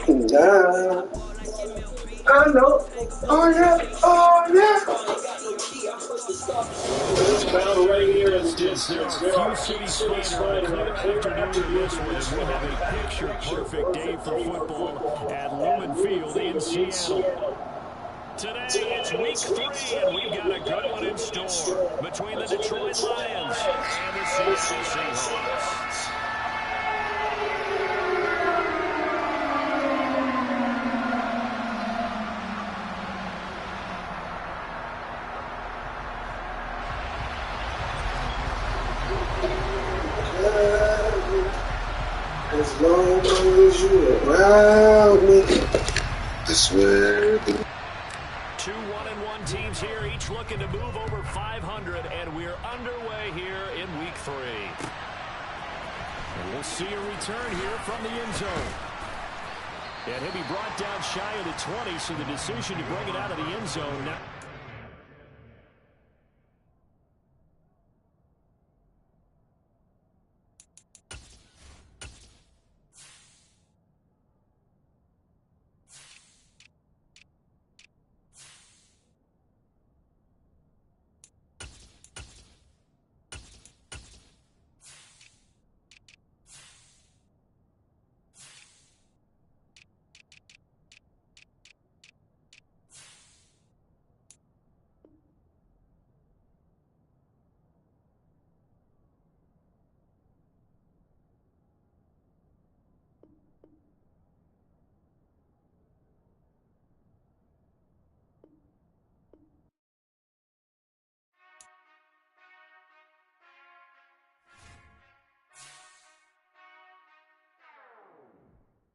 Nah, I know. Oh yeah, oh yeah. It's found right here in distance. There are few cities finding a clear afternoon in this one. We have a picture-perfect day for football at Lumen Field in Seattle. Today, it's week 3, and we've got a good one in store between the Detroit Lions and the Seattle Seahawks. As long as you around me, I swear. 2 1-1 teams here, each looking to move over 500, and we're underway here in week 3. And we'll see a return here from the end zone. And he'll be brought down shy of the 20, so the decision to bring it out of the end zone now.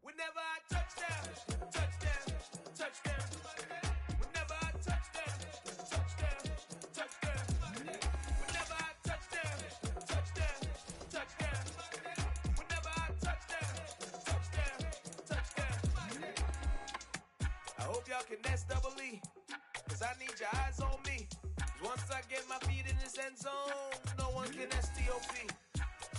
Whenever I touchdown, touchdown, touchdown. Whenever I touchdown, touchdown, touchdown. Whenever I touchdown, touchdown, touchdown. Whenever I touchdown, touchdown, touchdown. I hope y'all can nest double E, cause I need your eyes on me. Once I get my feet in this end zone, no one can STOP.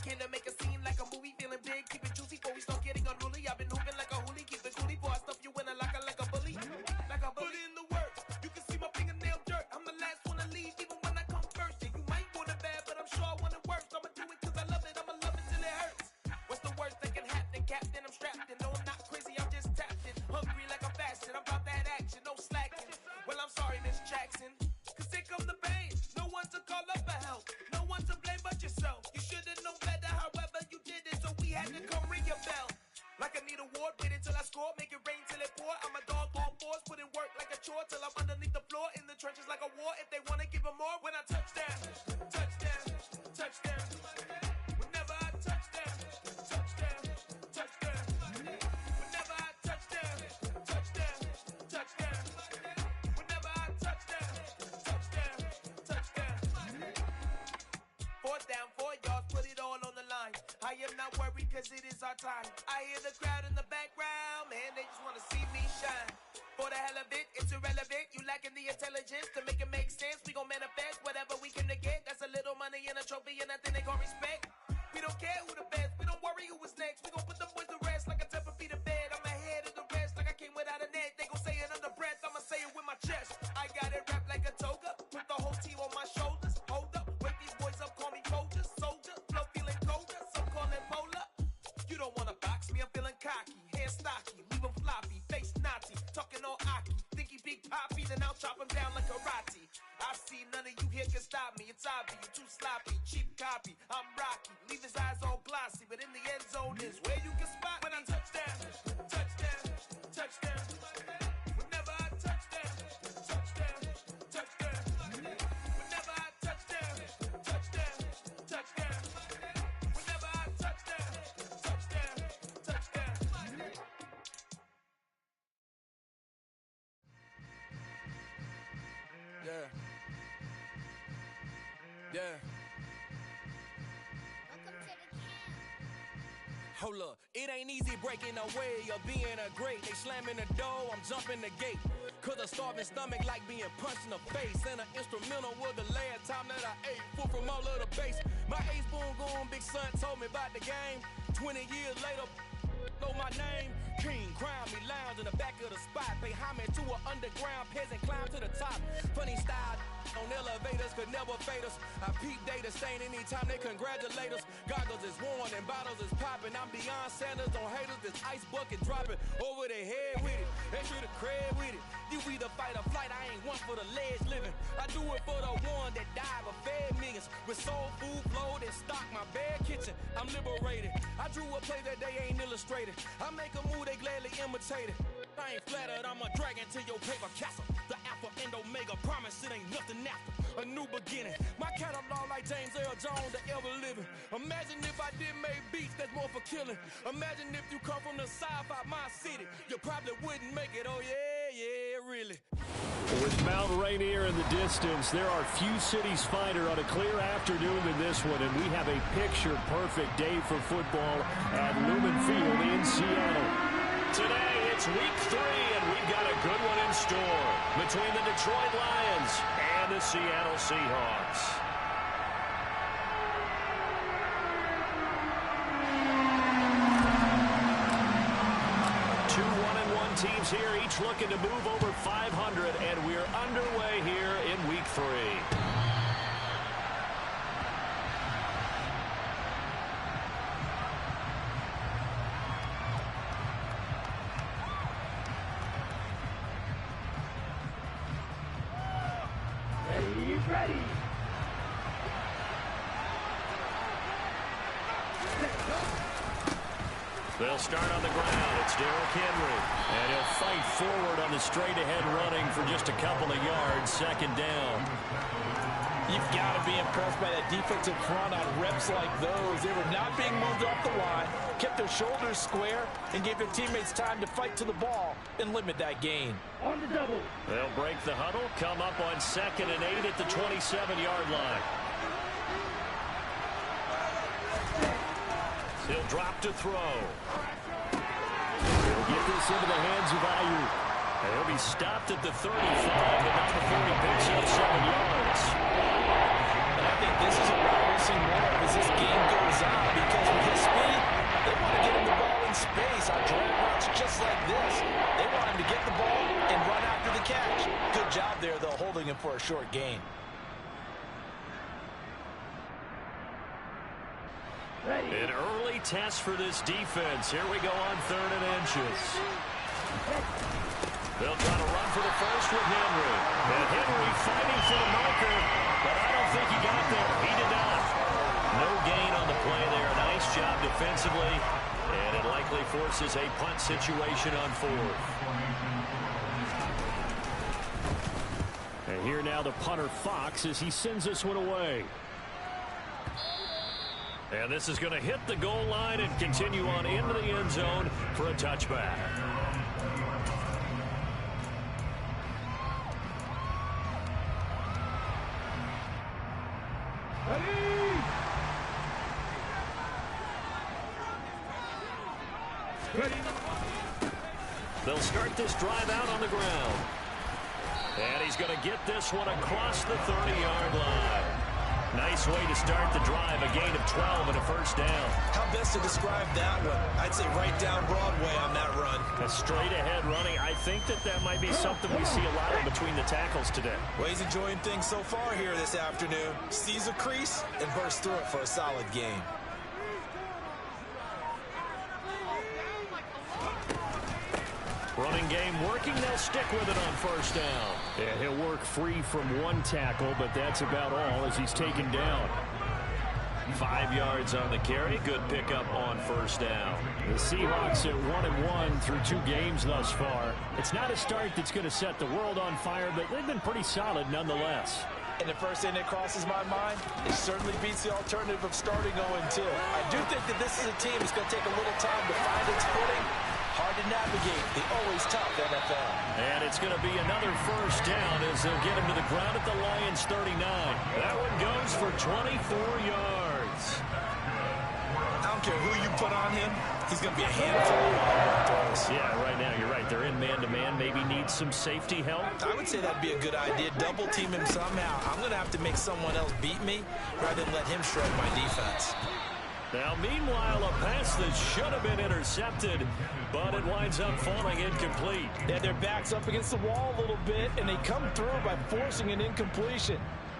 Can I make a scene like a movie, feeling big, keep it juicy before we start getting unruly. I've been hooping like a hoolie, keep it coolie before I stuff you in a locker like a bully. Like a bully. Put in the work, you can see my fingernail dirt. I'm the last one to leave, even when I come first. Yeah, you might want it bad, but I'm sure I want it worse. I'ma do it cause I love it, I'ma love it till it hurts. What's the worst that can happen, Captain? I'm strapped in, no I'm not crazy, I'm just tapped in. Hungry like I'm fasting, I'm about that action, no slacking. Well, I'm sorry, Miss Jackson, cause here come the pain. No one to call up for help, no one to blame but yourself. You should've known better, however you did it, so we had to come ring your bell. Like I need a award, wait until I score, make it rain till it pour. I'm a dog on fours, put in work like a chore till I'm underneath the floor, in the trenches like a war. If they wanna give them more, when I touchdown, touchdown, touchdown. Whenever I touchdown, touchdown, touchdown. Whenever I touchdown, touchdown, touchdown. Whenever I touchdown, touchdown, touchdown. 4th down, 4 yards, put it all on the line. I am not worried cause it is our time. I hear the crowd in the background, man, they just wanna see me shine. For the hell of it, it's irrelevant. You lacking the intelligence to make it make sense. We gon' manifest whatever we can to get. That's a little money and a trophy and nothing they gon' respect. We don't care who the best, we don't worry who is next. We gon' put them boys to rest like a 10 feet of bed. I'm ahead of the rest like I came without a net. They gon' say it under breath, I'ma say it with my chest. I got it wrapped like a toga, put the whole team on my shoulders. Hold up, wake these boys up, call me Folger, soldier, flow feeling colder, some call it polar. You don't wanna box me, I'm feeling cocky, hands stocky, leave him floppy, face Nazi, talking all aki, think he big poppy, then I'll chop him down like karate. I see none of you here can stop me, it's obvious, you too sloppy, cheap copy, I'm Rocky, leave his eyes all glossy, but in the end zone is where you can spot when I touchdown, touchdown, touchdown. Whenever I touchdown, touchdown, touchdown. Whenever I touchdown, touchdown, touchdown. Whenever I touchdown, touchdown, touchdown. Yeah. Yeah. Hold up, it ain't easy breaking away or being a great. They slamming the door, I'm jumping the gate. Cause a starving stomach like being punched in the face. And an instrumental was the last time that I ate. Full from all of the bass. My ace boom goon big son told me about the game. 20 years later, know my name. King crown me in the back of the spot. Pay homage to an underground peasant, climb to the top. Funny style on elevators could never fade us. I peep data stain anytime they congratulate us. Goggles is worn and bottles is popping. I'm Deion Sanders on haters, this ice bucket dropping over their head with it. Extra the cred with it. You either fight or flight, I ain't one for the ledge living. I do it for the one that died but fed millions. With soul food flowed and stock my bad kitchen. I'm liberated. I drew a play that they ain't illustrated. I make a move they gladly imitated. I ain't flattered, I'm a dragon to your paper castle. The alpha and omega, promise it ain't nothing after. A new beginning. My catalog like James Earl Jones, the ever living. Imagine if I did make beats that's more for killing. Imagine if you come from the south out my city. You probably wouldn't make it, oh yeah, really. With Mount Rainier in the distance, there are few cities finer on a clear afternoon than this one, and we have a picture-perfect day for football at Lumen Field in Seattle. Today, it's week 3, and we've got a good one in store between the Detroit Lions and the Seattle Seahawks. Two 1-1 teams here, each looking to move over 500, and we're underway here in week 3. Ready. They'll start on the ground. It's Derrick Henry. And he'll fight forward on the straight-ahead running for just a couple of yards. Second down. You've got to be impressed by that defensive front on reps like those. They were not being moved off the line, kept their shoulders square, and gave their teammates time to fight to the ball and limit that gain. On the double. They'll break the huddle, come up on 2nd and 8 at the 27-yard line. He'll drop to throw. He'll get this into the hands of Ayuk. And he'll be stopped at the 35, but not before he picks up 7 yards. And I think this is a route we'll see more of as this game goes on, because with his speed, they want to get him the ball in space on drag routes just like this. They want him to get the ball and run after the catch. Good job there, though, holding him for a short gain. An early test for this defense. Here we go on 3rd and inches. They'll try to run for the first with Henry. And Henry fighting for the marker, but I don't think he got there. He did not. No gain on the play there. Nice job defensively. And it likely forces a punt situation on 4th. And here now the punter Fox as he sends this one away. And this is going to hit the goal line and continue on into the end zone for a touchback. Ready. They'll start this drive out on the ground. And he's going to get this one across the 30-yard line. Nice way to start the drive, a gain of 12 and a first down. How best to describe that one? I'd say right down Broadway on that run. A straight-ahead running. I think that might be something we see a lot of between the tackles today. Well, he's enjoying things so far here this afternoon. Sees a crease and bursts through it for a solid gain. Running game working. They'll stick with it on first down. Yeah, he'll work free from one tackle, but that's about all as he's taken down. 5 yards on the carry. Good pickup on first down. The Seahawks at 1-1 through 2 games thus far. It's not a start that's going to set the world on fire, but they've been pretty solid nonetheless. And the first thing that crosses my mind, it certainly beats the alternative of starting 0-2. I do think that this is a team that's going to take a little time to find its footing. Hard to navigate the always tough NFL. And it's going to be another first down as they'll get him to the ground at the Lions' 39. That one goes for 24 yards. I don't care who you put on him. He's going to be a handful of throws. Yeah, right now you're right. They're in man-to-man. Maybe needs some safety help. I would say that'd be a good idea. Double team him somehow. I'm going to have to make someone else beat me rather than let him shred my defense. Now, meanwhile, a pass that should have been intercepted, but it winds up falling incomplete. Yeah, their back's up against the wall a little bit, and they come through by forcing an incompletion.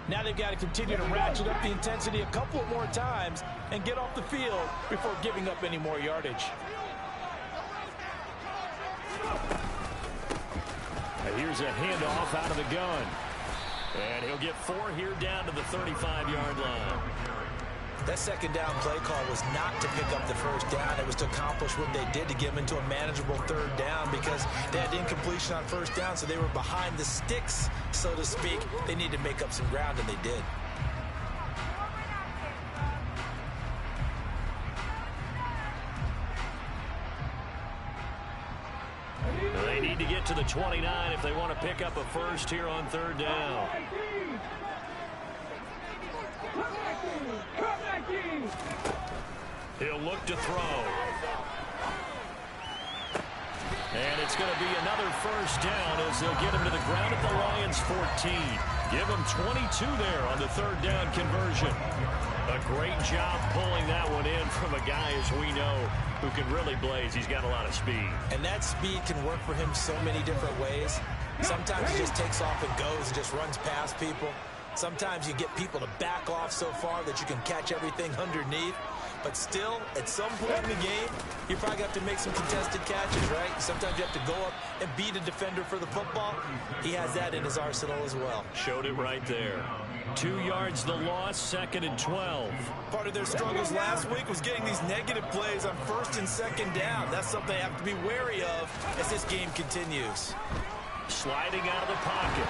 Now they've got to continue to ratchet up the intensity a couple of more times and get off the field before giving up any more yardage. Here's a handoff out of the gun. And he'll get 4 here down to the 35-yard line. That second down play call was not to pick up the first down. It was to accomplish what they did to get them into a manageable third down because they had incompletion on first down, so they were behind the sticks, so to speak. They needed to make up some ground, and they did. They need to get to the 29 if they want to pick up a first here on third down. He'll look to throw. And it's going to be another first down as they'll get him to the ground at the Lions' 14. Give him 22 there on the third down conversion. A great job pulling that one in from a guy, as we know, who can really blaze. He's got a lot of speed. And that speed can work for him so many different ways. Sometimes he just takes off and goes and just runs past people. Sometimes you get people to back off so far that you can catch everything underneath. But still, at some point in the game, you probably have to make some contested catches, right? Sometimes you have to go up and beat a defender for the football. He has that in his arsenal as well. Showed it right there. 2 yards the loss, 2nd and 12. Part of their struggles last week was getting these negative plays on 1st and 2nd down. That's something they have to be wary of as this game continues. Sliding out of the pocket.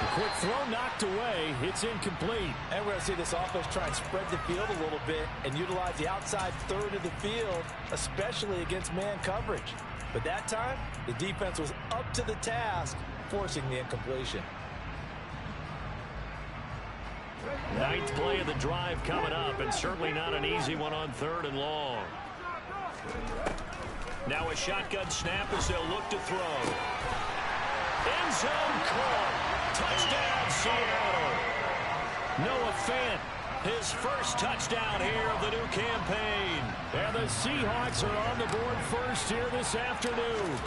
A quick throw knocked away. It's incomplete. And we're going to see this offense try and spread the field a little bit and utilize the outside third of the field, especially against man coverage. But that time, the defense was up to the task, forcing the incompletion. 9th play of the drive coming up, and certainly not an easy one on 3rd and long. Now a shotgun snap as they'll look to throw. End zone caught. Touchdown, Seattle. Noah Fant, his first touchdown here of the new campaign. And the Seahawks are on the board first here this afternoon.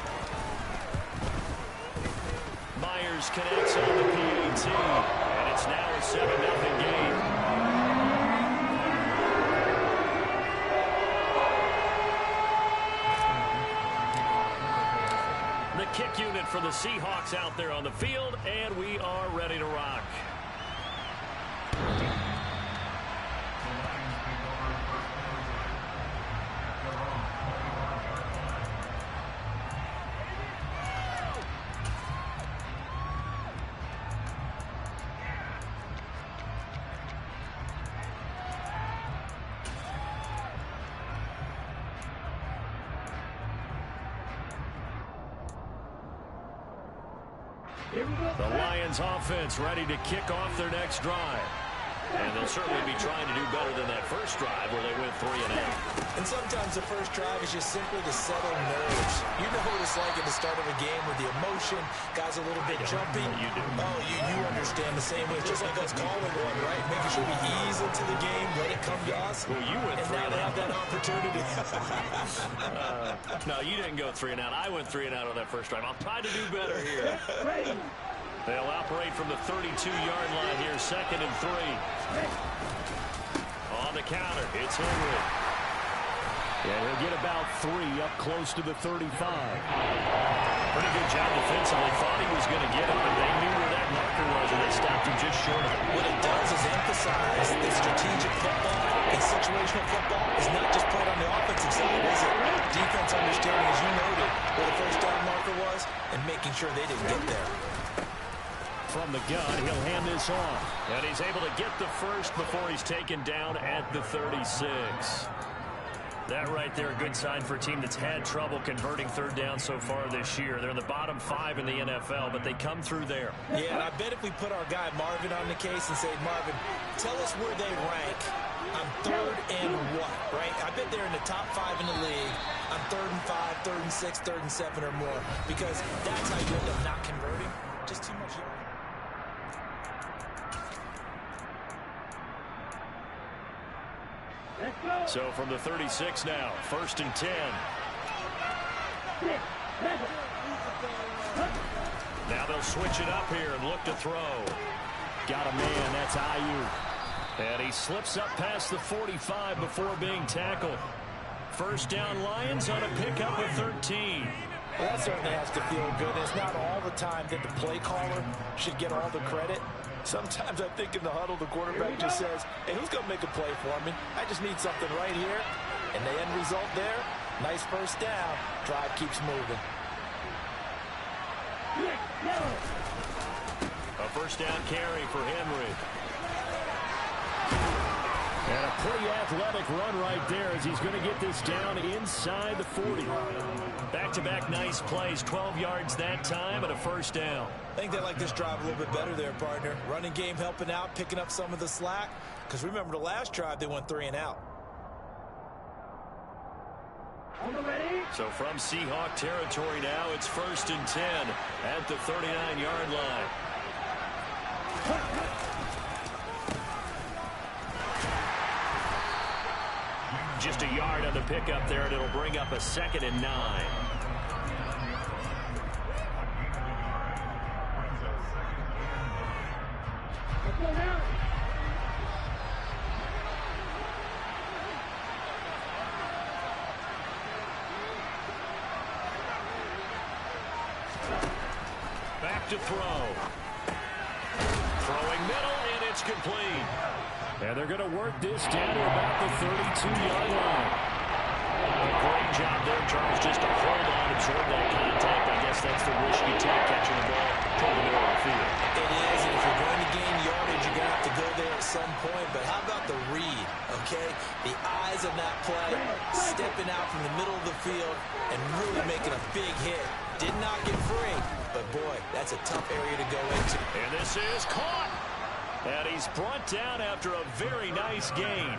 Myers connects on the PAT, and it's now a 7-0 game. The kick unit for the Seahawks out there on the field, and we are ready to rock. The Lions offense ready to kick off their next drive. And they'll certainly be trying to do better than that first drive where they went 3 and out. And sometimes the first drive is just simply to settle nerves. You know what it's like at the start of a game with the emotion, guys a little bit jumpy. You do. Oh, you understand the same way. It's just like us calling one, right? Making sure we ease into the game, let it come to us. Well, you went 3 and and now they out. have that opportunity. No, you didn't go 3 and out. I went 3 and out on that first drive. I'll try to do better here. They'll operate from the 32-yard line here, 2nd and 3. On the counter, it's Henry. And he'll get about 3 up close to the 35. Pretty good job defensively. Thought he was going to get him, but they knew where that marker was, and they stopped him just short of it. What it does is emphasize that strategic football and situational football is not just played on the offensive side, is it? Defense understanding, as you noted, where the first down marker was and making sure they didn't get there. From the gun, he'll hand this off. And he's able to get the first before he's taken down at the 36. That right there, a good sign for a team that's had trouble converting third down so far this year. They're in the bottom 5 in the NFL, but they come through there. Yeah, and I bet if we put our guy Marvin on the case and say, Marvin, tell us where they rank on 3rd and what, right? I bet they're in the top 5 in the league on 3rd and 5, 3rd and 6, 3rd and 7 or more, because that's how you end up not converting. Just too much. Let's go! So from the 36 now, 1st and 10. Now they'll switch it up here and look to throw. Got a man, that's Ayuk. And he slips up past the 45 before being tackled. First down Lions on a pickup of 13. Well, that certainly has to feel good. It's not all the time that the play caller should get all the credit. Sometimes I think in the huddle, the quarterback just says, hey, who's going to make a play for me? I just need something right here. And the end result there, nice first down. Drive keeps moving. A first down carry for Henry. And a pretty athletic run right there as he's going to get this down inside the 40. Back-to-back nice plays, 12 yards that time and a first down. I think they like this drive a little bit better there, partner. Running game helping out, picking up some of the slack. Because remember the last drive, they went 3 and out. So from Seahawk territory now, it's 1st and 10 at the 39-yard line. Just a yard on the pickup there, and it'll bring up a 2nd and 9. Back to throw. Throwing middle, and it's complete. And they're going to work this down to about the 32-yard line. A great job there, Charles, just to hold on, absorb that contact. I guess that's the risk you take catching the ball toward the middle of the field. It is, and if you're going to gain yardage, you're going to have to go there at some point. But how about the read, okay? The eyes of that play, stepping out from the middle of the field and really making a big hit. Did not get free, but boy, that's a tough area to go into. And this is caught. And he's brought down after a very nice gain.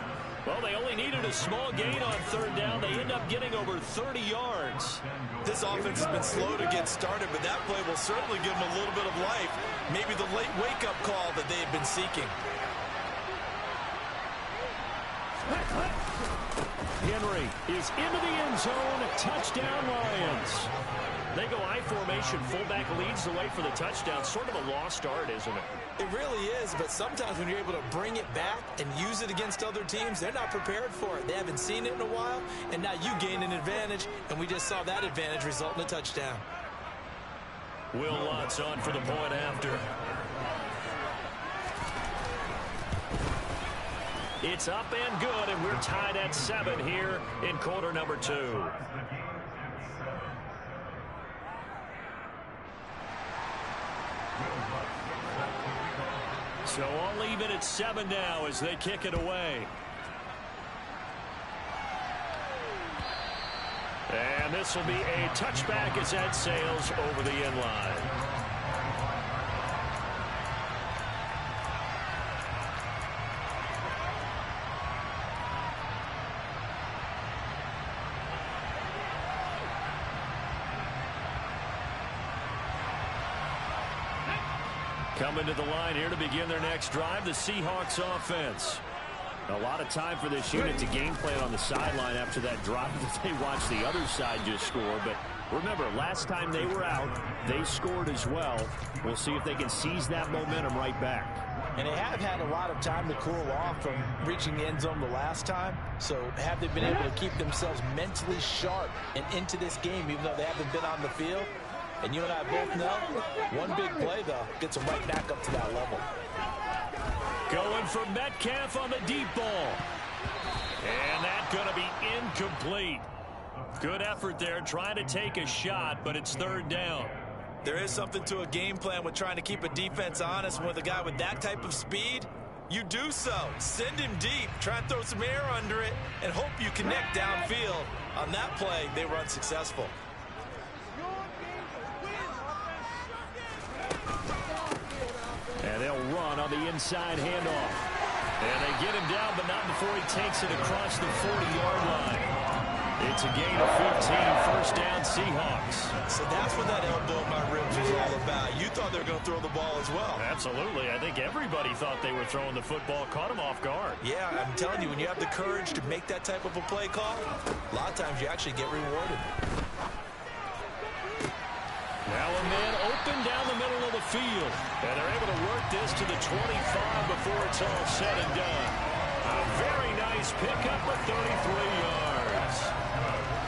Well, they only needed a small gain on 3rd down. They end up getting over 30 yards. This offense has been slow to get started, but that play will certainly give them a little bit of life. Maybe the late wake-up call that they've been seeking. Henry is into the end zone. Touchdown, Lions. They go I formation. Fullback leads the way for the touchdown. Sort of a lost art, isn't it? It really is, but sometimes when you're able to bring it back and use it against other teams, they're not prepared for it. They haven't seen it in a while, and now you gain an advantage, and we just saw that advantage result in a touchdown. Will Lutz on for the point after. It's up and good, and we're tied at 7 here in quarter number 2. So all even at 7 now as they kick it away. And this will be a touchback as that sails over the end line. Coming to the line here to begin their next drive, the Seahawks offense. A lot of time for this unit to game plan on the sideline after that drive that they watched the other side just score. But remember, last time they were out, they scored as well. We'll see if they can seize that momentum right back. And they have had a lot of time to cool off from reaching the end zone the last time. So have they been able to keep themselves mentally sharp and into this game, even though they haven't been on the field? And you and I both know, one big play, though, gets them right back up to that level. Going for Metcalf on the deep ball. And that's going to be incomplete. Good effort there, trying to take a shot, but it's 3rd down. There is something to a game plan with trying to keep a defense honest. With a guy with that type of speed, you do so. Send him deep, try and throw some air under it, and hope you connect downfield. On that play, they were unsuccessful. And they'll run on the inside handoff. And they get him down, but not before he takes it across the 40-yard line. It's a gain of 15, 1st down Seahawks. So that's what that elbow in my ribs was all about. You thought they were going to throw the ball as well. Absolutely. I think everybody thought they were throwing the football, caught him off guard. Yeah, I'm telling you, when you have the courage to make that type of a play call, a lot of times you actually get rewarded. Now a man open down the middle of the field. And they're able to work this to the 25 before it's all said and done. A very nice pickup of 33 yards.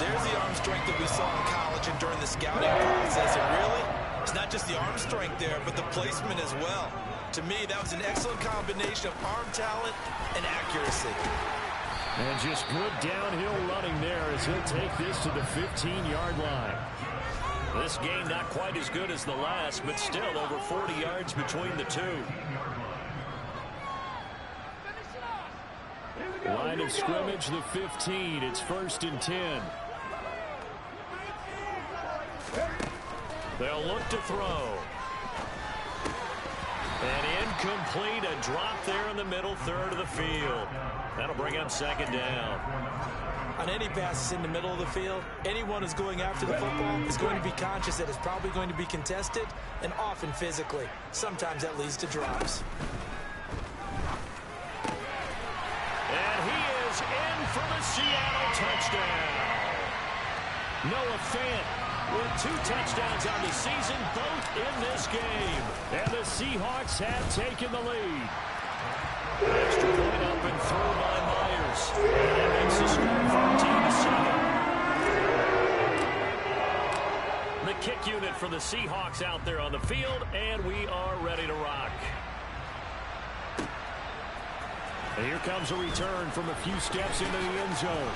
There's the arm strength that we saw in college and during the scouting process. And really, it's not just the arm strength there, but the placement as well. To me, that was an excellent combination of arm talent and accuracy. And just good downhill running there as he'll take this to the 15-yard line. This game not quite as good as the last, but still over 40 yards between the two. Line of scrimmage, the 15. It's 1st and 10. They'll look to throw. And incomplete, a drop there in the middle third of the field. That'll bring up 2nd down. On any passes in the middle of the field, anyone who's going after the football is going to be conscious that it's probably going to be contested and often physically. Sometimes that leads to drops. And he is in for the Seattle touchdown. Noah Fant with 2 touchdowns on the season, both in this game. And the Seahawks have taken the lead. Extra point up and through by Myers. And that makes the score 14-7. The kick unit for the Seahawks out there on the field, and we are ready to rock. And here comes a return from a few steps into the end zone.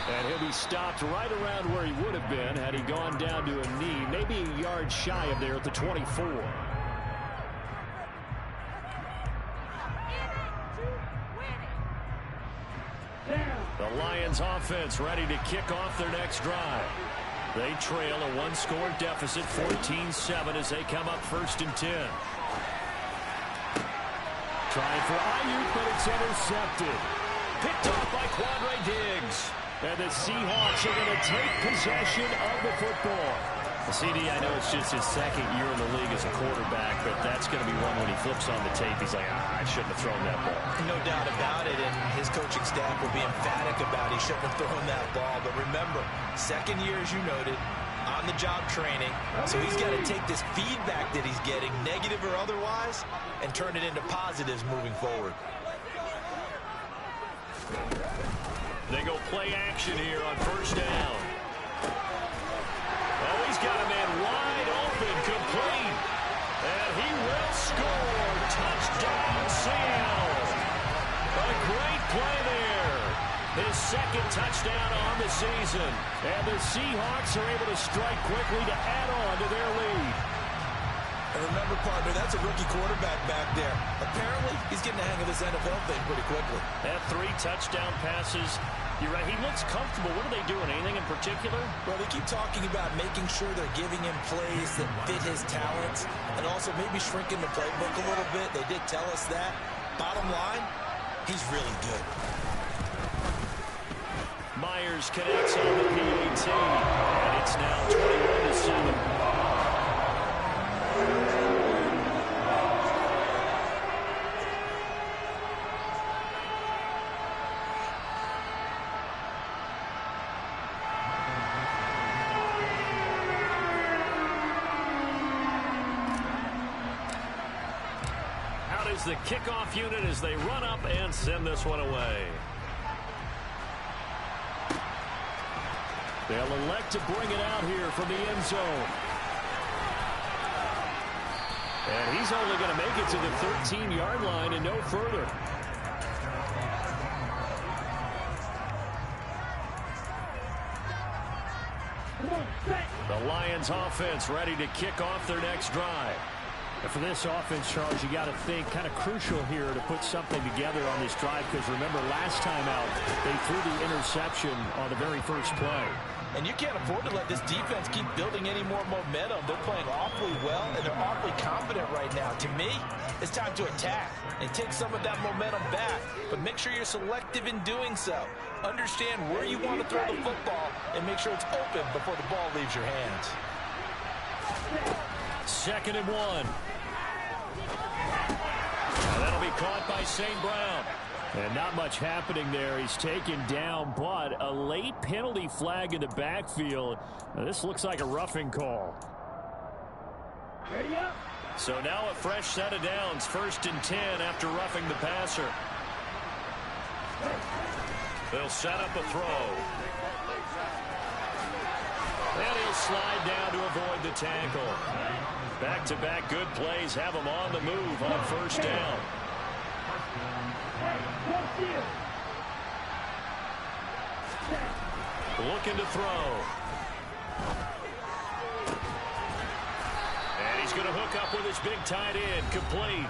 And he'll be stopped right around where he would have been had he gone down to a knee, maybe a yard shy of there at the 24. The Lions offense ready to kick off their next drive. They trail a 1-score deficit, 14-7 as they come up 1st and 10. Trying for Ayuk, but it's intercepted. Picked off by Quandre Diggs. And the Seahawks are going to take possession of the football. CD, I know it's just his 2nd year in the league as a quarterback, but that's going to be one when he flips on the tape. He's like, I shouldn't have thrown that ball. No doubt about it, and his coaching staff will be emphatic about he shouldn't have thrown that ball. But remember, 2nd year, as you noted, on-the-job training. So he's got to take this feedback that he's getting, negative or otherwise, and turn it into positives moving forward. They go play action here on 1st down. Oh, he's got a man wide open, complete. And he will score. Touchdown, Seattle. A great play there. His 2nd touchdown on the season. And the Seahawks are able to strike quickly to add on to their lead. And remember, partner, that's a rookie quarterback back there. Apparently, he's getting the hang of this NFL thing pretty quickly. Had 3 touchdown passes. You're right, he looks comfortable. What are they doing? Anything in particular? Well, they keep talking about making sure they're giving him plays that fit his talents and also maybe shrinking the playbook a little bit. They did tell us that. Bottom line, he's really good. Myers connects on the PAT, and it's now 21-7. The kickoff unit as they run up and send this one away. They'll elect to bring it out here from the end zone. And he's only going to make it to the 13-yard line and no further. The Lions offense ready to kick off their next drive. And for this offense, Charles, you got to think kind of crucial here to put something together on this drive, because remember last time out they threw the interception on the very first play. And you can't afford to let this defense keep building any more momentum. They're playing awfully well, and they're awfully confident right now. To me, it's time to attack and take some of that momentum back, but make sure you're selective in doing so. Understand where you want to throw the football and make sure it's open before the ball leaves your hands. 2nd and 1. And that'll be caught by St. Brown. And not much happening there. He's taken down, but a late penalty flag in the backfield. Now, this looks like a roughing call. Ready up. So now a fresh set of downs. 1st and 10 after roughing the passer. They'll set up a throw. And he'll slide down to avoid the tackle. Back-to-back good plays have him on the move on 1st down. Looking to throw. And he's going to hook up with his big tight end. Complete.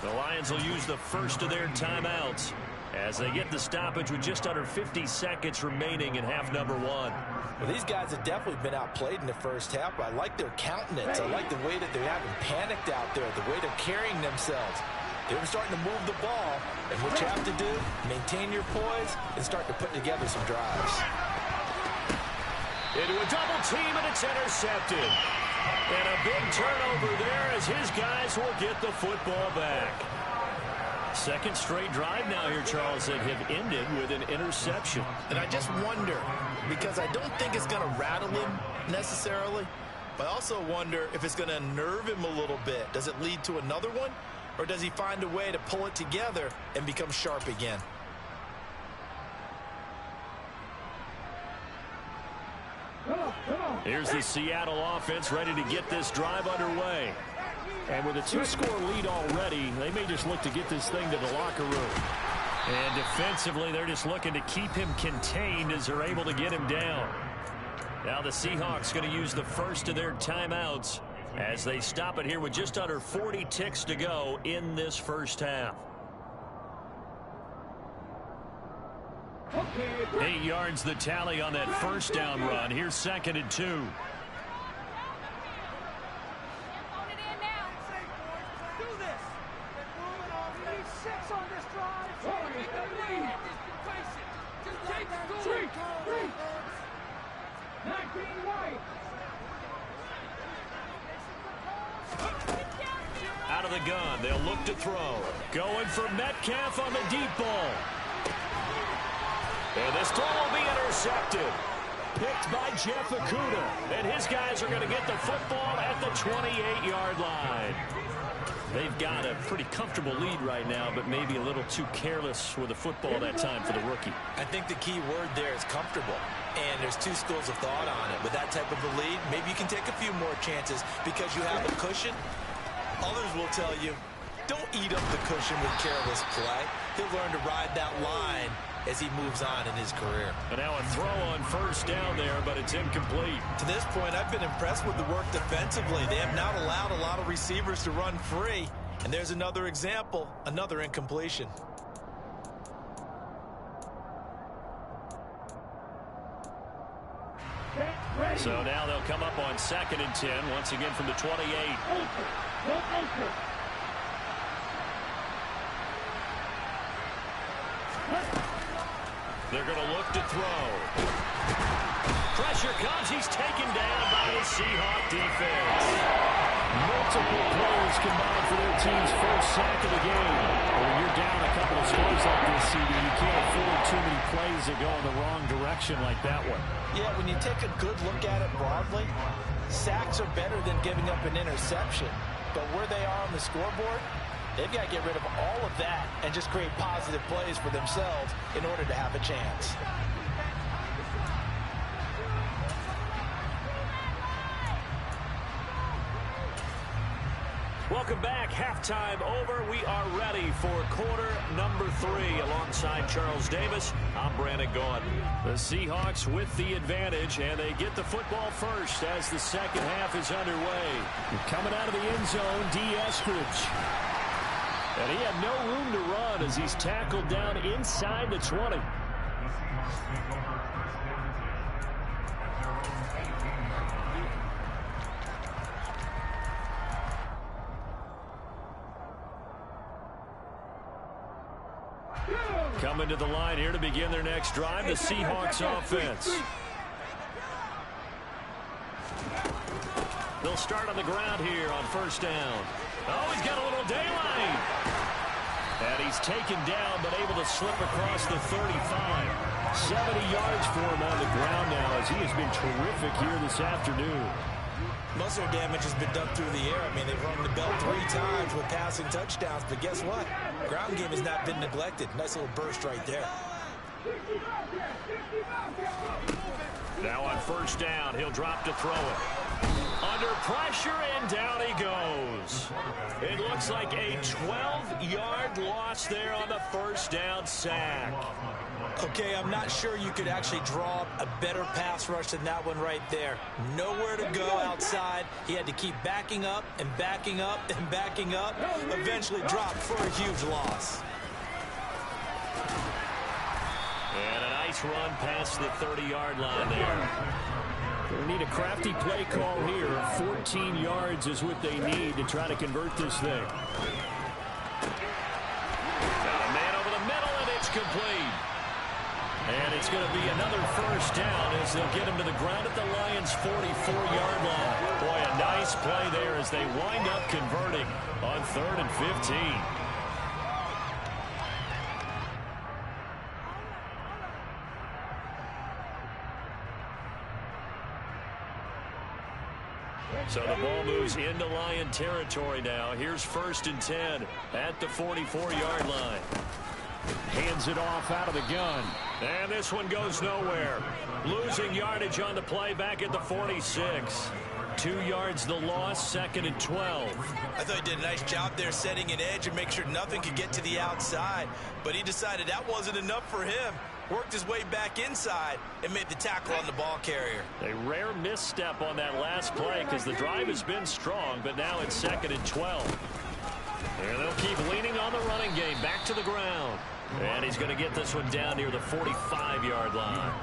The Lions will use the first of their timeouts as they get the stoppage with just under 50 seconds remaining in half number 1. Well, these guys have definitely been outplayed in the first half, but I like their countenance. I like the way that they haven't panicked out there, the way they're carrying themselves. They're starting to move the ball, and what you have to do, maintain your poise and start to put together some drives. Into a double team, and it's intercepted. And a big turnover there as his guys will get the football back. 2nd straight drive now here, Charles, that have ended with an interception. And I just wonder, because I don't think it's going to rattle him necessarily, but I also wonder if it's going to unnerve him a little bit. Does it lead to another one? Or does he find a way to pull it together and become sharp again? Here's the Seattle offense ready to get this drive underway. And with a 2-score lead already, they may just look to get this thing to the locker room. And defensively, they're just looking to keep him contained as they're able to get him down. Now the Seahawks going to use the first of their timeouts as they stop it here with just under 40 ticks to go in this first half. 8 yards the tally on that 1st down run. Here's 2nd and 2. Out of the gun, they'll look to throw. Going for Metcalf on the deep ball. And this throw will be intercepted. Picked by Jeff Okudah. And his guys are going to get the football at the 28-yard line. They've got a pretty comfortable lead right now, but maybe a little too careless with the football that time for the rookie. I think the key word there is comfortable. And there's 2 schools of thought on it. With that type of a lead, maybe you can take a few more chances because you have a cushion. Others will tell you, don't eat up the cushion with careless play. He'll learn to ride that line as he moves on in his career. And now a throw on 1st down there, but it's incomplete. To this point, I've been impressed with the work defensively. They have not allowed a lot of receivers to run free. And there's another example, another incompletion. So now they'll come up on 2nd and 10, once again from the 28. They're going to look to throw. Pressure comes. He's taken down by the Seahawks defense. Multiple players combined for their team's first sack of the game. When you're down a couple of scores like this, CD, you can't afford too many plays that go in the wrong direction like that one. Yeah, when you take a good look at it broadly, sacks are better than giving up an interception. But where they are on the scoreboard, they've got to get rid of all of that and just create positive plays for themselves in order to have a chance. Welcome back. Halftime over. We are ready for quarter number 3. Alongside Charles Davis, I'm Brandon Gaudin. The Seahawks with the advantage, and they get the football first as the second half is underway. Coming out of the end zone, D. Eskridge. And he had no room to run as he's tackled down inside the 20. Coming to the line here to begin their next drive, the Seahawks offense. They'll start on the ground here on first down. Oh, he's got a little daylight. And he's taken down, but able to slip across the 35. 70 yards for him on the ground now, as he has been terrific here this afternoon. Muscle damage has been done through the air. I mean, they've rung the bell 3 times with passing touchdowns, but guess what? Ground game has not been neglected. Nice little burst right there. Now on first down, he'll drop to throw it. Under pressure, and down he goes. It looks like a 12-yard loss there on the first down sack. Okay, I'm not sure you could actually draw up a better pass rush than that one right there. Nowhere to go outside. He had to keep backing up and backing up and backing up. Eventually dropped for a huge loss. And a nice run past the 30-yard line there. They need a crafty play call here. 14 yards is what they need to try to convert this thing. Got a man over the middle, and it's complete. And it's going to be another first down as they'll get him to the ground at the Lions' 44-yard line. Boy, a nice play there as they wind up converting on 3rd and 15. So the ball moves into Lion territory now. Here's 1st and 10 at the 44-yard line. Hands it off out of the gun. And this one goes nowhere. Losing yardage on the play back at the 46. 2 yards the loss, 2nd and 12. I thought he did a nice job there setting an edge and make sure nothing could get to the outside. But he decided that wasn't enough for him. Worked his way back inside and made the tackle on the ball carrier. A rare misstep on that last play because the drive has been strong, but now it's 2nd and 12. And they'll keep leaning on the running game. Back to the ground. And he's going to get this one down near the 45-yard line.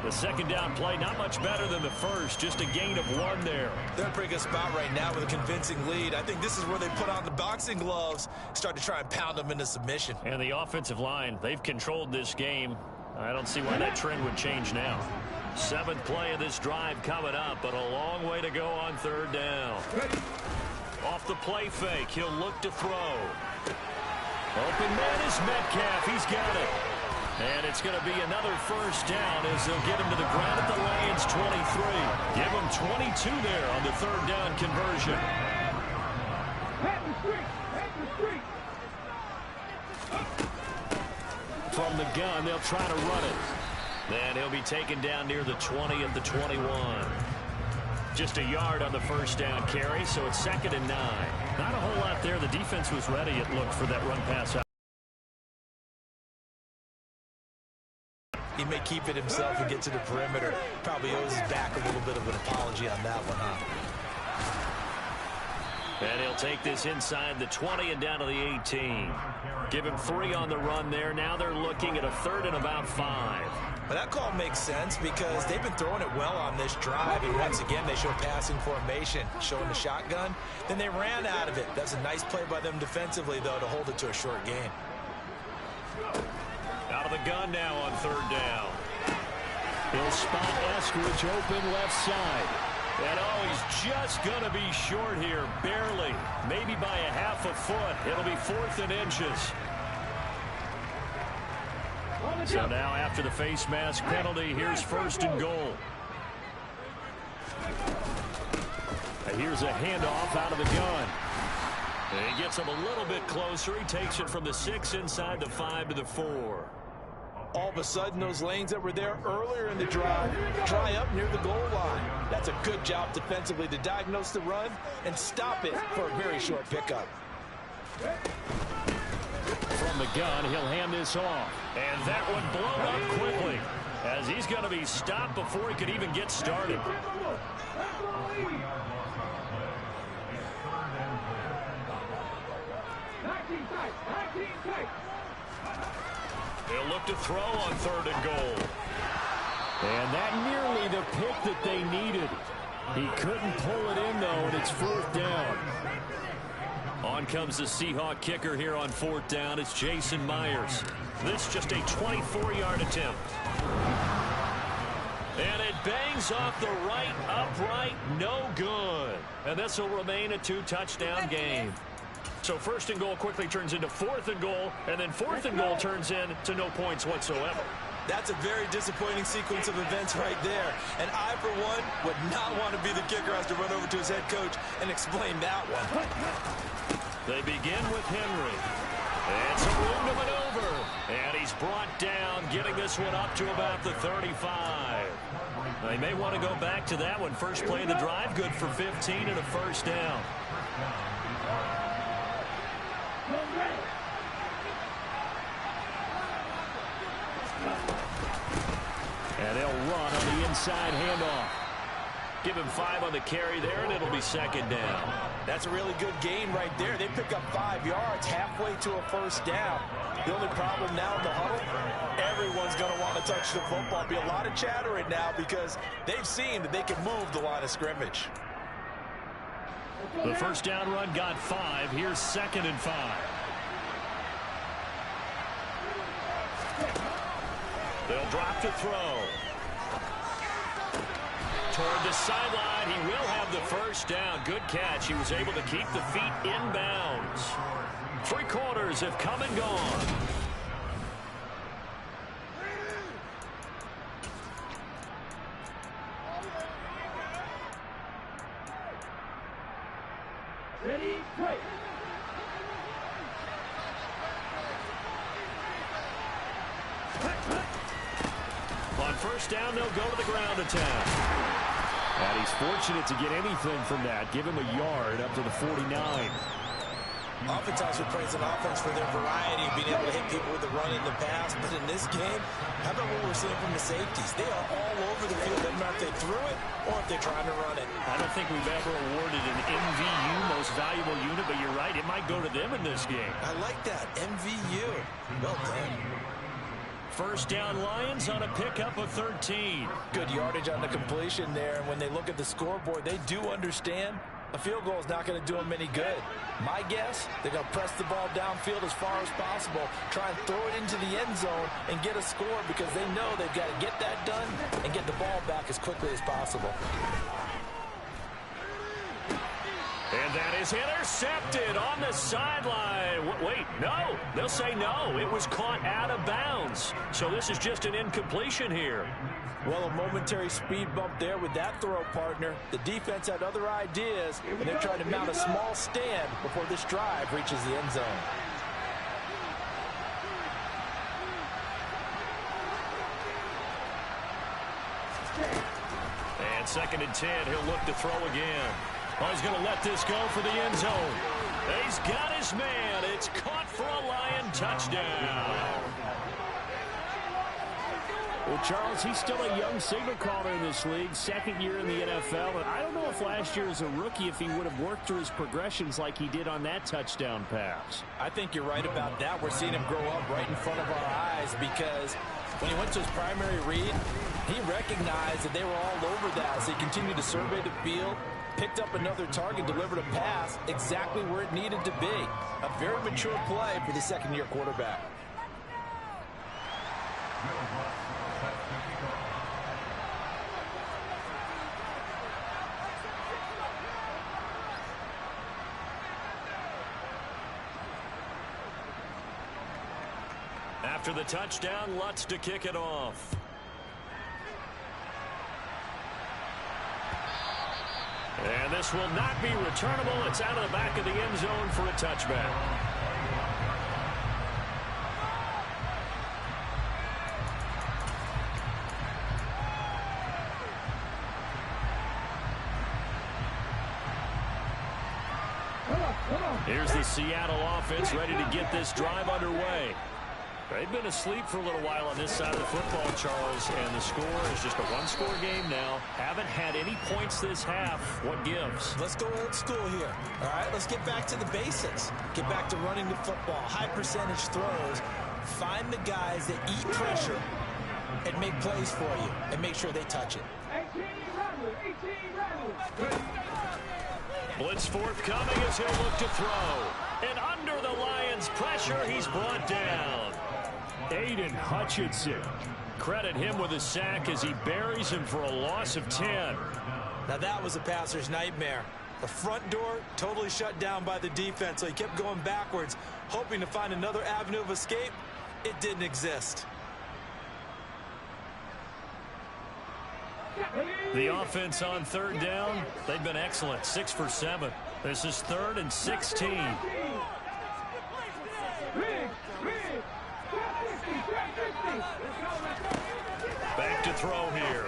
The second down play, not much better than the first. Just a gain of 1 there. They're in a pretty good spot right now with a convincing lead. I think this is where they put on the boxing gloves, start to try and pound them into submission. And the offensive line, they've controlled this game. I don't see why that trend would change now. 7th play of this drive coming up, but a long way to go on 3rd down. Off the play fake, he'll look to throw. Open man is Metcalf. He's got it. And it's going to be another first down as they'll get him to the ground at the Lions' 23. Give him 22 there on the 3rd down conversion. From the gun, they'll try to run it. Then he'll be taken down near the 20 at the 21. Just a yard on the first down carry, so it's 2nd and 9. Not a whole lot there. The defense was ready, it looked, for that run pass out. He may keep it himself and get to the perimeter. Probably owes his back a little bit of an apology on that one, huh? And he'll take this inside the 20 and down to the 18. Give him 3 on the run there. Now they're looking at a 3rd and about 5. Well, that call makes sense because they've been throwing it well on this drive. And once again, they show passing formation, showing the shotgun. Then they ran out of it. That's a nice play by them defensively, though, to hold it to a short gain. Out of the gun now on 3rd down. He'll spot Eskridge open left side. And oh, he's just going to be short here, barely. Maybe by a half a foot. It'll be 4th and inches. So now after the face mask penalty, here's 1st and goal. And here's a handoff out of the gun. And he gets him a little bit closer. He takes it from the 6 inside the 5 to the 4. All of a sudden, those lanes that were there earlier in the drive dry up near the goal line. That's a good job defensively to diagnose the run and stop it for a very short pickup. From the gun, he'll hand this off. And that one blown up quickly as he's going to be stopped before he could even get started. They'll look to throw on 3rd and goal. And that nearly the pick that they needed. He couldn't pull it in, though, and it's 4th down. On comes the Seahawk kicker here on 4th down. It's Jason Myers. This just a 24-yard attempt. And it bangs off the right upright. No good. And this will remain a 2-touchdown game. So 1st and goal quickly turns into 4th and goal. And then 4th and goal turns into no points whatsoever. That's a very disappointing sequence of events right there. And I, for one, would not want to be the kicker who has to run over to his head coach and explain that one. They begin with Henry. It's a room to maneuver. And he's brought down, getting this one up to about the 35. They may want to go back to that one. First play of the drive, good for 15 and a 1st down. And they'll run on the inside handoff. Give him 5 on the carry there, and it'll be 2nd down. That's a really good gain right there. They pick up 5 yards halfway to a 1st down. The only problem now in the huddle, everyone's going to want to touch the football. Be a lot of chatter right now because they've seen that they can move the line of scrimmage. The 1st down run got 5. Here's 2nd and 5. They'll drop to throw. Toward the sideline, he will have the 1st down. Good catch. He was able to keep the feet inbounds. 3 quarters have come and gone. Ready, play. On 1st down, they'll go to the ground attack. And he's fortunate to get anything from that. Give him a yard up to the 49. Oftentimes we praise an offense for their variety of being able to hit people with the run and the pass. But in this game, how about what we're seeing from the safeties? They are all over the field. Doesn't matter if they threw it or if they're trying to run it. I don't think we've ever awarded an MVU, most valuable unit, but you're right. It might go to them in this game. I like that. MVU. Well done. 1st down Lions on a pickup of 13. Good yardage on the completion there. And when they look at the scoreboard, they do understand a field goal is not going to do them any good. My guess, they're going to press the ball downfield as far as possible, try and throw it into the end zone and get a score because they know they've got to get that done and get the ball back as quickly as possible. And that is intercepted on the sideline. Wait, no. They'll say no. It was caught out of bounds. So this is just an incompletion here. Well, a momentary speed bump there with that throw, partner. The defense had other ideas, and they're trying to mount a small stand before this drive reaches the end zone. And 2nd and 10. He'll look to throw again. Oh, he's going to let this go for the end zone. He's got his man. It's caught for a Lion touchdown. Well, Charles, he's still a young signal caller in this league, 2nd year in the NFL. And I don't know if last year as a rookie, if he would have worked through his progressions like he did on that touchdown pass. I think you're right about that. We're seeing him grow up right in front of our eyes because when he went to his primary read, he recognized that they were all over that. So he continued to survey the field, picked up another target, delivered a pass exactly where it needed to be. A very mature play for the 2nd-year quarterback. After the touchdown, Lutz to kick it off. And this will not be returnable. It's out of the back of the end zone for a touchback. Here's the Seattle offense ready to get this drive underway. They've been asleep for a little while on this side of the football, Charles, and the score is just a one-score game now. Haven't had any points this half. What gives? Let's go old school here. All right, let's get back to the basics. Get back to running the football, high percentage throws. Find the guys that eat pressure and make plays for you and make sure they touch it. Blitz forthcoming as he'll look to throw. And under the Lions' pressure, he's brought down. Aiden Hutchinson. Credit him with a sack as he buries him for a loss of 10. Now that was a passer's nightmare. The front door totally shut down by the defense, so he kept going backwards, hoping to find another avenue of escape. It didn't exist. The offense on third down, they've been excellent, 6 for 7. This is 3rd and 16. Back to throw here.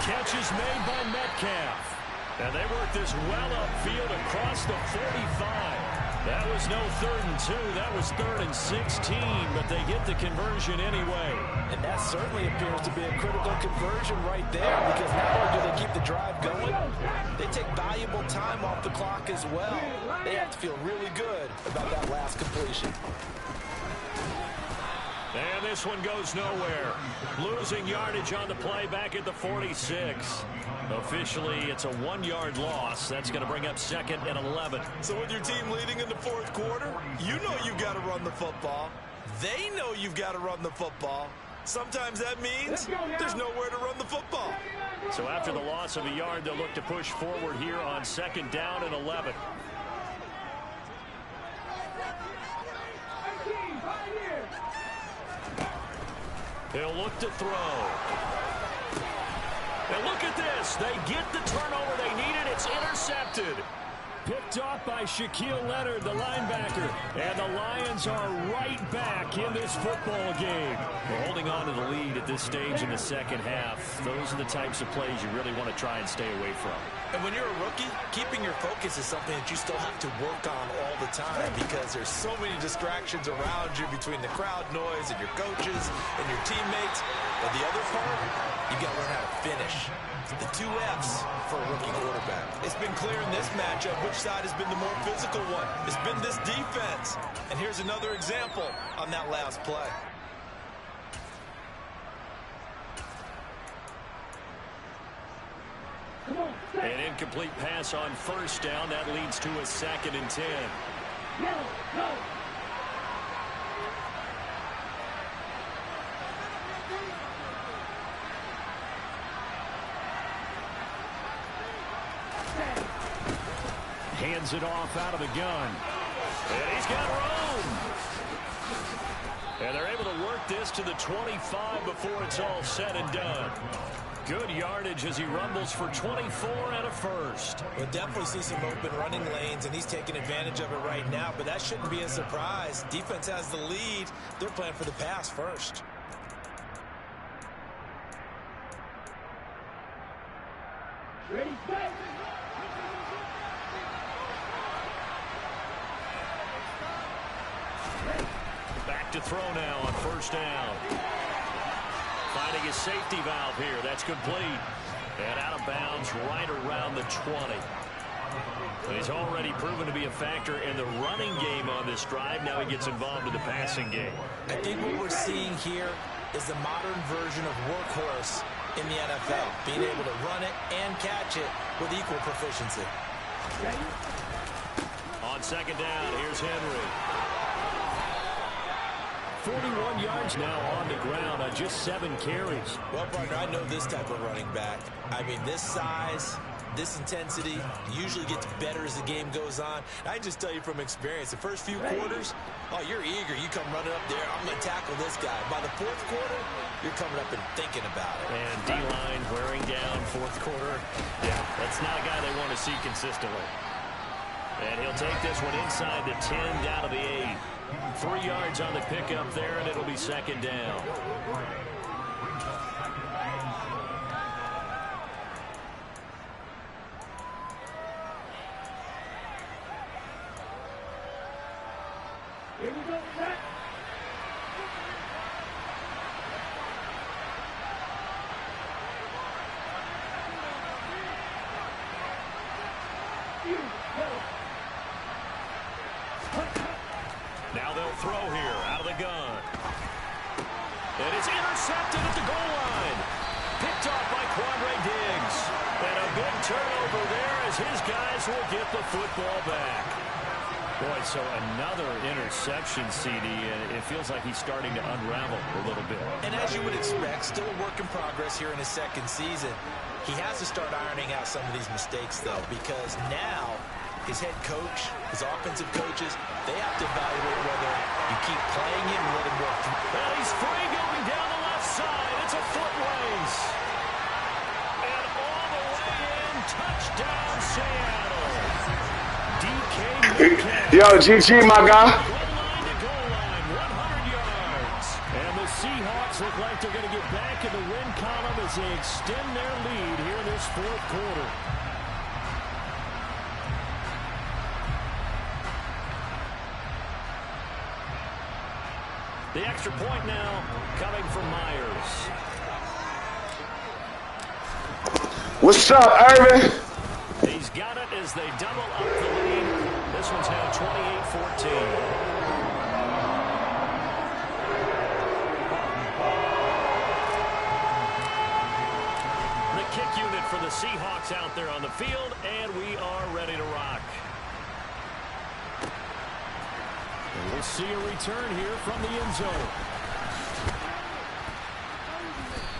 Catch is made by Metcalf. And they work this well upfield across the 45. That was no 3rd and 2. That was 3rd and 16, but they get the conversion anyway. And that certainly appears to be a critical conversion right there, because not only do they keep the drive going, they take valuable time off the clock as well. They have to feel really good about that last completion. And this one goes nowhere. Losing yardage on the play back at the 46. Officially, it's a 1-yard loss. That's going to bring up 2nd and 11. So with your team leading in the 4th quarter, you know you've got to run the football. They know you've got to run the football. Sometimes that means there's nowhere to run the football. So after the loss of a yard, they'll look to push forward here on 2nd down and 11. He'll look to throw. And look at this. They get the turnover they needed. It's intercepted. Picked off by Shaquille Leonard, the linebacker. And the Lions are right back in this football game. We're holding on to the lead at this stage in the second half. Those are the types of plays you really want to try and stay away from. And when you're a rookie, keeping your focus is something that you still have to work on all the time, because there's so many distractions around you between the crowd noise and your coaches and your teammates. But the other part, you got to learn how to finish. The 2 F's for a rookie quarterback. It's been clear in this matchup which side has been the more physical one. It's been this defense. And here's another example on that last play. An incomplete pass on 1st down. That leads to a 2nd and 10. Hands it off out of the gun. And he's got room. And they're able to work this to the 25 before it's all said and done. Good yardage as he rumbles for 24 and a 1st. We'll definitely see some open running lanes, and he's taking advantage of it right now, but that shouldn't be a surprise. Defense has the lead. They're playing for the pass first. Ready, set. Back to throw now on 1st down. Finding his safety valve here. That's complete. And out of bounds right around the 20. He's already proven to be a factor in the running game on this drive. Now he gets involved in the passing game. I think what we're seeing here is the modern version of workhorse in the NFL. Being able to run it and catch it with equal proficiency. On 2nd down, here's Henry. 41 yards now on the ground on just 7 carries. Well, partner, I know this type of running back. I mean, this size, this intensity usually gets better as the game goes on. I just tell you from experience, the first few quarters, oh, you're eager. You come running up there, I'm going to tackle this guy. By the 4th quarter, you're coming up and thinking about it. And D-line wearing down 4th quarter. Yeah, that's not a guy they want to see consistently. And he'll take this one inside the 10 down to the 8. 3 yards on the pickup there, and it'll be 2nd down. Here we go, set. Now they'll throw here out of the gun. And it's intercepted at the goal line. Picked off by Quandre Diggs. And a big turnover there as his guys will get the football back. Boy, so another interception, CD, and it feels like he's starting to unravel a little bit. And as you would expect, still a work in progress here in his second season. He has to start ironing out some of these mistakes, though, because now his head coach, his offensive coaches, they have to evaluate whether you keep playing him and let him work through. Well, he's free going down the left side. It's a foot race. And all the way in, touchdown, Seattle. DK Metcalf. Yo, GG, my guy. Goal line to goal line, 100 yards. And the Seahawks look like they're going to get back in the win column as they extend their lead here in this fourth quarter. The extra point now coming from Myers. What's up, Irvin? He's got it as they double up the lead. This one's now 28-14. The kick unit for the Seahawks out there on the field, and we are ready to rock. And we'll see a return here from the end zone.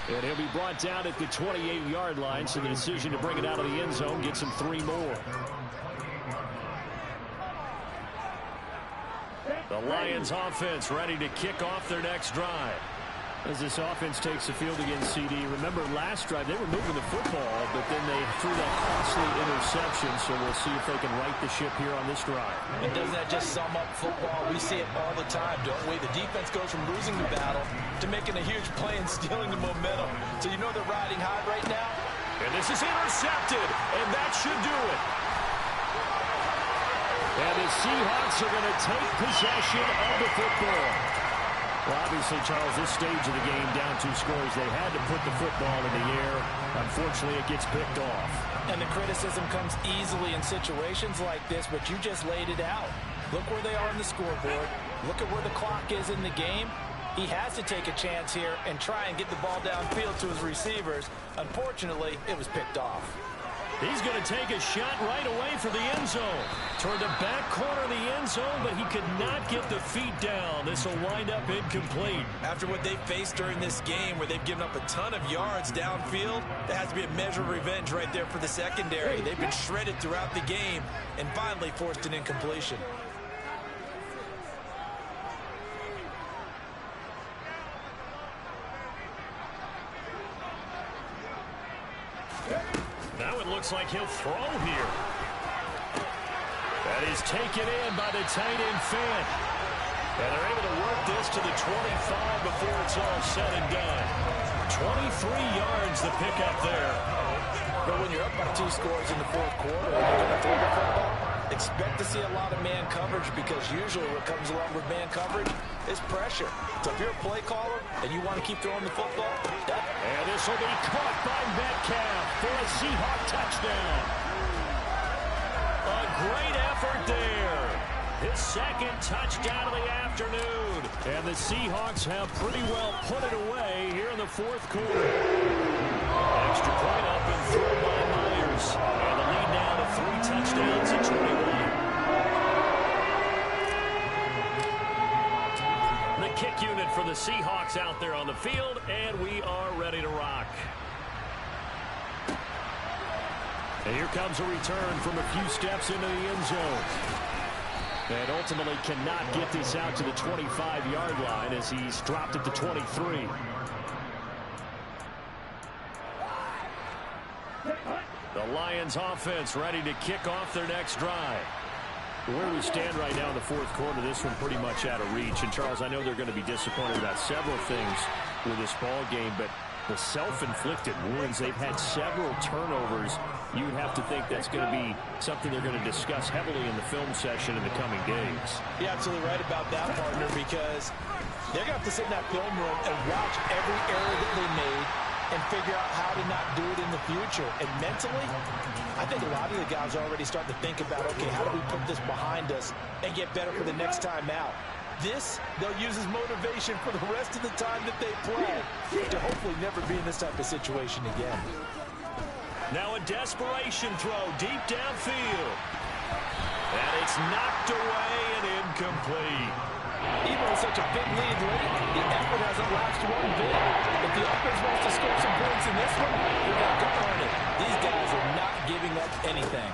And he'll be brought down at the 28-yard line, so the decision to bring it out of the end zone gets him 3 more. The Lions offense ready to kick off their next drive. As this offense takes the field against CD, remember last drive they were moving the football, but then they threw that costly interception, so we'll see if they can right the ship here on this drive. And doesn't that just sum up football? We see it all the time, don't we? The defense goes from losing the battle to making a huge play and stealing the momentum. So you know they're riding high right now? And this is intercepted, and that should do it. And the Seahawks are going to take possession of the football. Well, obviously, Charles, this stage of the game, down 2 scores, they had to put the football in the air. Unfortunately, it gets picked off. And the criticism comes easily in situations like this, but you just laid it out. Look where they are on the scoreboard. Look at where the clock is in the game. He has to take a chance here and try and get the ball downfield to his receivers. Unfortunately, it was picked off. He's going to take a shot right away for the end zone. Toward the back corner of the end zone, but he could not get the feet down. This will wind up incomplete. After what they faced during this game, where they've given up a ton of yards downfield, there has to be a measure of revenge right there for the secondary. They've been shredded throughout the game and finally forced an incompletion. Now it looks like he'll throw here. That is taken in by the tight end Fant. And they're able to work this to the 25 before it's all said and done. 23 yards the pickup there. But when you're up by 2 scores in the fourth quarter and you're going to throw the football, expect to see a lot of man coverage, because usually what comes along with man coverage is pressure. So if you're a play caller and you want to keep throwing the football, and this will be caught by Metcalf for a Seahawk touchdown. A great effort there. His second touchdown of the afternoon. And the Seahawks have pretty well put it away here in the fourth quarter. Extra point up and through by Myers. And the lead now to 3 touchdowns at 21. The kick unit for the Seahawks out there on the field, and we are ready to rock. And here comes a return from a few steps into the end zone. And ultimately cannot get this out to the 25-yard line as he's dropped at the 23. The Lions offense ready to kick off their next drive. Where we stand right now in the fourth quarter, this one pretty much out of reach. And, Charles, I know they're going to be disappointed about several things with this ball game, but the self-inflicted wounds, they've had several turnovers. You'd have to think that's going to be something they're going to discuss heavily in the film session in the coming days. You're absolutely right about that, partner, because they're going to have to sit in that film room and watch every error that they made and figure out how to not do it in the future. And mentally, I think a lot of the guys are already starting to think about, okay, how do we put this behind us and get better for the next time out? This, they'll use as motivation for the rest of the time that they play to hopefully never be in this type of situation again. Now a desperation throw deep downfield. And it's knocked away and incomplete. Even with such a big lead late, the effort hasn't lasted one bit. If the offense wants to score some points in this one, they're going to go earn it. These guys are not giving up anything.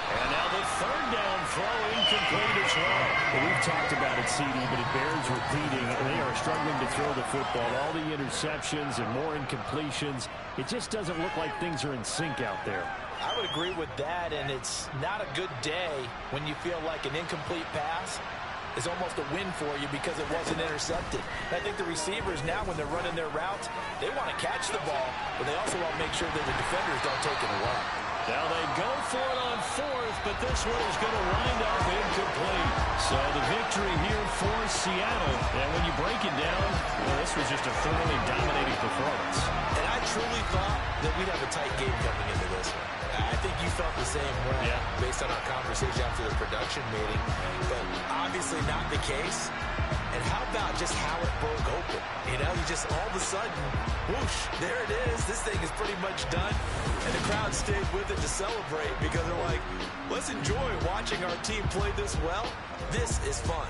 And now the third down throw incomplete as well. Well, we've talked about it, CD, but it bears repeating. They are struggling to throw the football. All the interceptions and more incompletions. It just doesn't look like things are in sync out there. I would agree with that, and it's not a good day when you feel like an incomplete pass is almost a win for you because it wasn't intercepted. And I think the receivers now, when they're running their routes, they want to catch the ball, but they also want to make sure that the defenders don't take it away. Now they go for it on fourth, but this one is going to wind up incomplete. So the victory here for Seattle. And when you break it down, well, this was just a thoroughly dominating performance. And I truly thought that we'd have a tight game coming into this one. I think you felt the same way based on our conversation after the production meeting, but obviously not the case. And how about just how it broke open? You know, you just all of a sudden, whoosh, there it is. This thing is pretty much done. And the crowd stayed with it to celebrate because they're like, let's enjoy watching our team play this well. This is fun.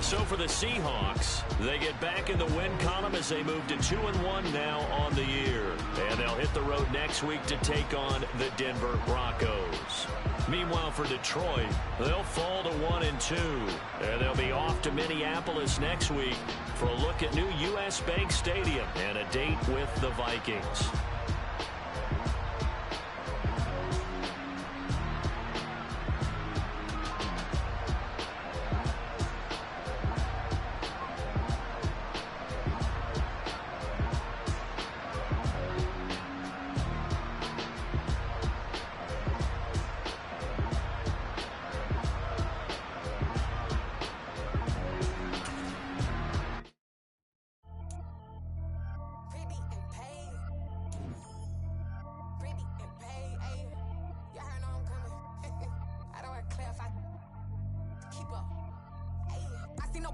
So for the Seahawks, they get back in the win column as they move to 2-1 now on the year. And they'll hit the road next week to take on the Denver Broncos. Meanwhile, for Detroit, they'll fall to 1-2. And they'll be off to Minneapolis next week for a look at new U.S. Bank Stadium and a date with the Vikings.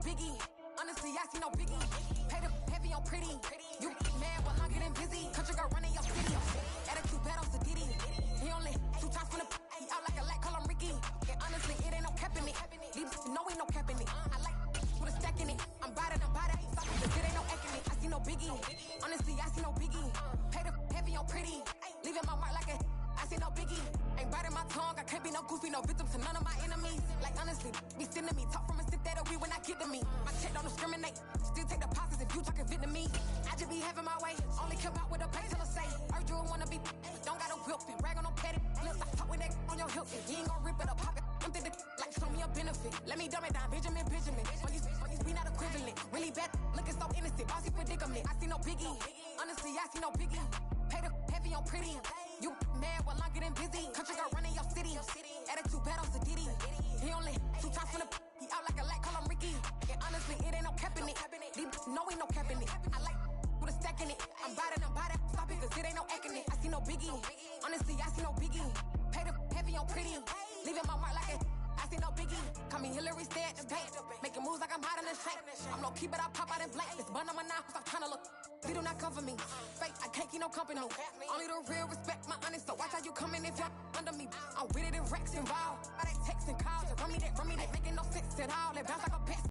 Biggie, honestly, I see no biggie. Pay the heavy on pretty. You mad while I'm getting busy. Country girl running your city. Attitude bad on Sadidi. He only 2 times from the he out like a light, call him Ricky. And honestly, it ain't no cap in it. These no ain't no cap in it. I like with a stack in it. I'm bad it. Stop it, it ain't no acting it. I see no biggie. Honestly, I see no biggie. Pay the heavy on pretty. Leaving my mark like a I see no biggie. Ain't biting my tongue. I can't be no goofy, no victim to none of my enemies. Like honestly, be sending me talk from a sip that we when I get to me. My check don't discriminate. Still take deposits if you talking Vietnamese. I just be having my way. Only come out with a pay till I say. Urge you wanna be, don't got a whip and rag on no petty. Flips, I talk with that on your hilt. You ain't gon' rip it or pop it. Empty the like show me a benefit. Let me dumb it down, Benjamin. We not equivalent. Really bad, looking so innocent. Bossy predicament. I see no biggie. Honestly, I see no biggie. Pay the heavy on pretty. You mad while I'm getting busy. Country girl running your city. Attitude bad on Sadidi. He only 2 times from the he out like a light, call him Ricky. And honestly, it ain't no cap in it. These no ain't no cap in it. I like with a stack in it. I'm bad it. Stop it, cause it ain't no acting it. I see no biggie. Honestly, I see no biggie. Pay the heavy on pretty. Leaving my mark like a I see no biggie. Call me Hillary, stay at the bank. Making moves like I'm hot in the shank. I'm low key, but I pop out in blank. This bun on my knife, stop trying to look. They do not cover me. Fake, I can't keep no company. Only the real respect my honest. So watch how you coming if y'all under me. I'm with it in Rex involved. I they text and calls. Run me that. Making no sense at all. They bounce like a pest.